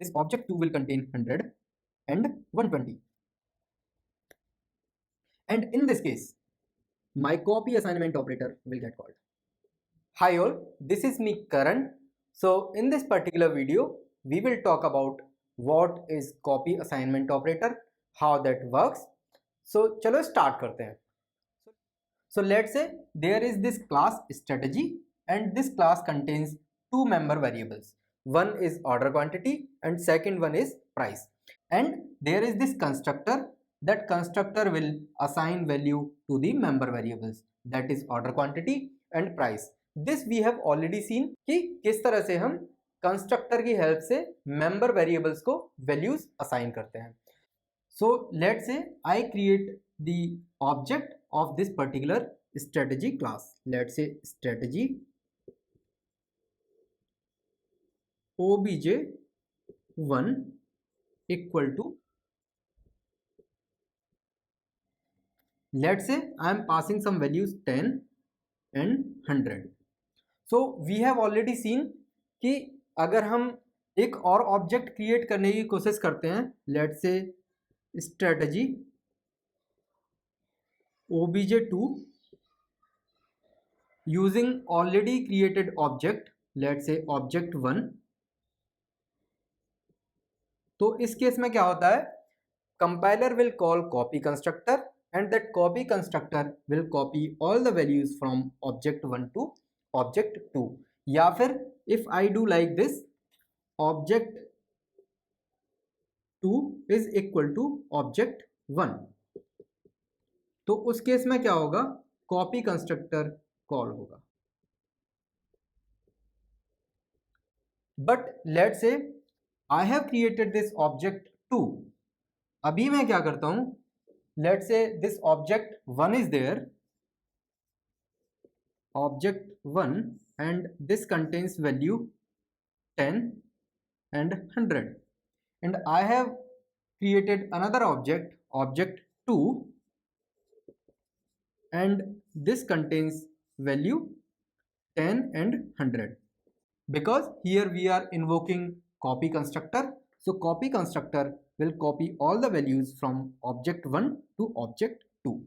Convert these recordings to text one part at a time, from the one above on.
this object 2 will contain 100 and 120. And in this case, my copy assignment operator will get called. Hi all, this is me Karan. So in this particular video, we will talk about what is copy assignment operator, how that works. So चलो start करते हैं. So let's say there is this class strategy and this class contains two member variables. One is order quantity and second one is price. And there is this constructor. That constructor will assign value to the member variables, that is order quantity and price. This we have already seen कि किस तरह से हम constructor की help से member variables को values assign करते हैं. So let's say I create the object of this particular strategy class. Let's say strategy obj1 equal to, let's say I am passing some values 10 and 100. So we have already seen कि अगर हम एक और object create करने की कोशिश करते हैं, let's say strategy obj2 using already created object, let's say object1. तो इस केस में क्या होता है, compiler will call copy constructor and that copy constructor will copy all the values from object1 to object2. या फिर if I do like this, object2 is equal to object1, तो उस केस में क्या होगा, copy constructor कॉल होगा. But let's say I have created this object2. अभी मैं क्या करता हूं, let's say this object1 is there, object1, and this contains value 10 and 100, and I have created another object, object2, and this contains value 10 and 100. Because here we are invoking copy constructor, so copy constructor will copy all the values from object1 to object2.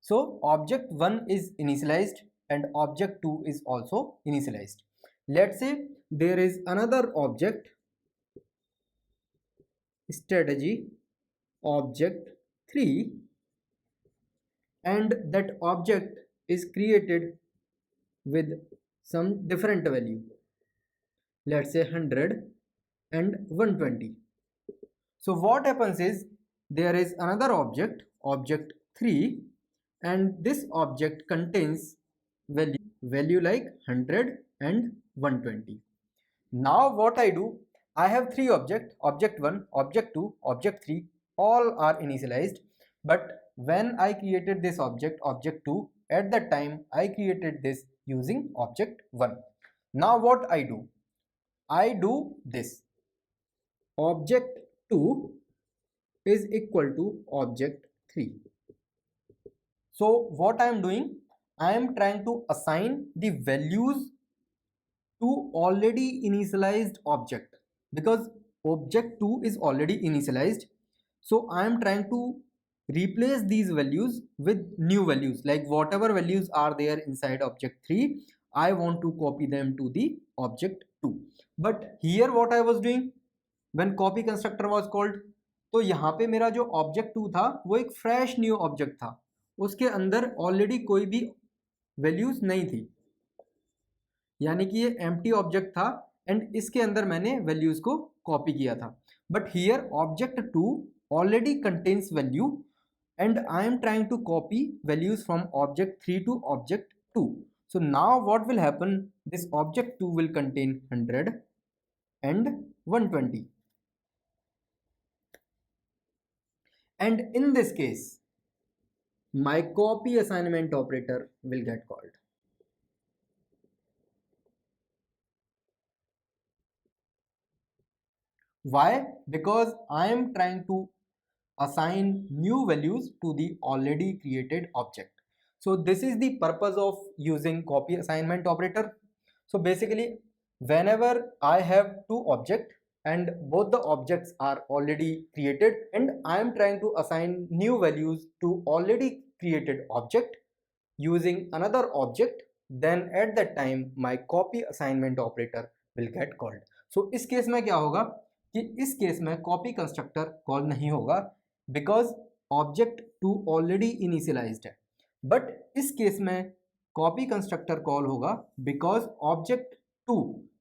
So object1 is initialized and object2 is also initialized. Let's say there is another object, strategy object3, and that object is created with some different value, let's say 100 and 120. So what happens is there is another object, object3, and this object contains value like 100 and 120. Now what I do, I have three objects, object1, object2, object3, all are initialized. But when I created this object, object2, at that time I created this using object1. Now what I do this, object2 is equal to object3. So what I am doing, I am trying to assign the values to already initialized object, because object2 is already initialized. So I am trying to replace these values with new values, like whatever values are there inside object3, I want to copy them to the object2. But here what I was doing when copy constructor was called, तो यहाँ पे मेरा जो object2 था वो एक fresh new object था, उसके अंदर already कोई भी values नहीं थी, यानी कि ये empty object था and इसके अंदर मैंने values को copy किया था. But here object2 already contains value and I am trying to copy values from object3 to object2. So now what will happen, this object2 will contain 100 and 120. And in this case, my copy assignment operator will get called. Why? Because I am trying to assign new values to the already created object. So this is the purpose of using copy assignment operator. So basically, whenever I have two objects, and both the objects are already created, and I am trying to assign new values to already created object using another object, then at that time my copy assignment operator will get called. So इस case में क्या होगा कि इस case में copy constructor call नहीं होगा because object 2 already initialised है, बट इस केस में कॉपी कंस्ट्रक्टर कॉल होगा बिकॉज ऑब्जेक्ट 2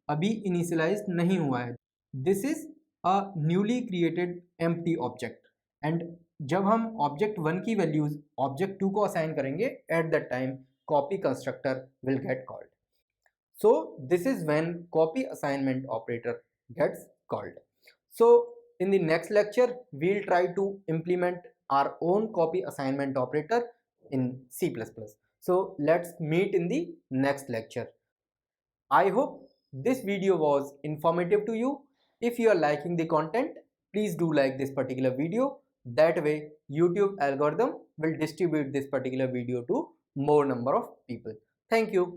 अभी इनिशियलाइज नहीं हुआ है. This is a newly created empty object, and जब हम ऑब्जेक्ट 1 की वैल्यूज ऑब्जेक्ट 2 को असाइन करेंगे at that time copy constructor will get called. So this is when copy assignment operator gets called. So in the next lecture we'll try to implement our own copy assignment operator in C++. So let's meet in the next lecture. I hope this video was informative to you. If you are liking the content, please do like this particular video. That way YouTube algorithm will distribute this particular video to more number of people. Thank you.